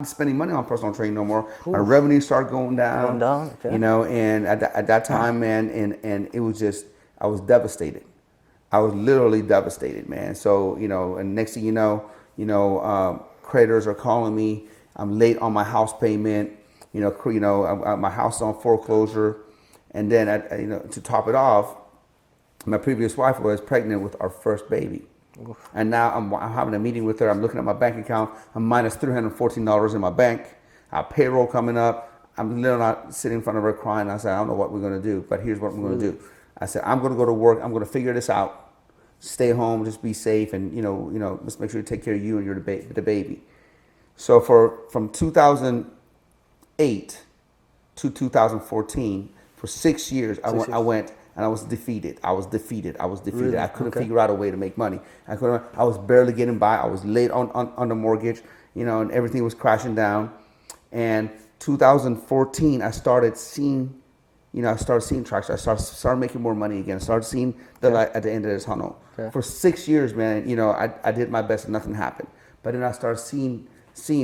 spending money on personal training no more. Oof. My revenue started going down. Okay. You know, and at that time, man, and it was just, I was devastated. I was literally devastated, man. So, you know, and next thing you know, creditors are calling me. I'm late on my house payment. My house is on foreclosure. And then, to top it off, my previous wife was pregnant with our first baby. And now I'm having a meeting with her. I'm looking at my bank account. I'm minus $314 in my bank. Our payroll coming up. I'm literally not sitting in front of her crying. I said, I don't know what we're going to do, but here's what I'm going to do. I said, I'm going to go to work. I'm going to figure this out. Stay home, just be safe, and just make sure you take care of you and the baby. So from 2008 to 2014, for 6 years, I went. And I was defeated. Really? I couldn't figure out a way to make money. I was barely getting by. I was late on the mortgage, and everything was crashing down. And 2014, I started seeing traction. I started making more money again. I started seeing the light at the end of the tunnel. Okay. For 6 years, man, I did my best and nothing happened. But then I started seeing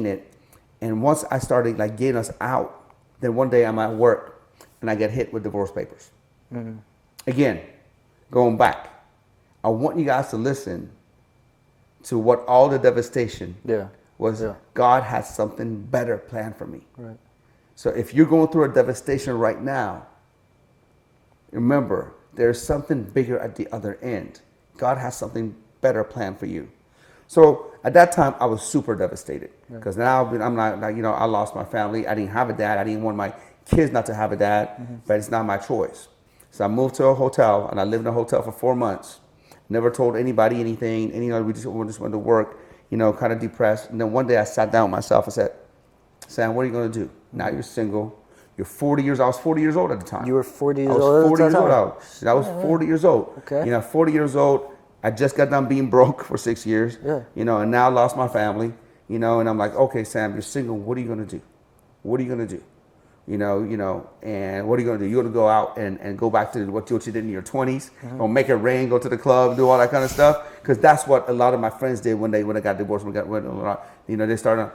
it. And once I started getting us out, then one day I'm at work and I get hit with divorce papers. Mm-hmm. Again, going back, I want you guys to listen to what all the devastation was. Yeah. God has something better planned for me. Right. So if you're going through a devastation right now, remember, there's something bigger at the other end. God has something better planned for you. So at that time, I was super devastated because now I'm not, I lost my family. I didn't have a dad. I didn't want my kids not to have a dad, but it's not my choice. So I moved to a hotel, and I lived in a hotel for 4 months. Never told anybody anything. And, we just went to work, kind of depressed. And then one day I sat down with myself and said, Sam, what are you going to do? Now you're single. You're 40 years old. I was 40 years old at the time. You were 40 years old? I was 40 years old. I was 40 years old. Okay. 40 years old. I just got done being broke for 6 years. Yeah. And now I lost my family. And I'm like, okay, Sam, you're single. What are you going to do? What are you going to do? And what are you going to do? You're going to go out and go back to what you did in your 20s, or make it rain, go to the club, do all that kind of stuff. Because that's what a lot of my friends did when they got divorced. They started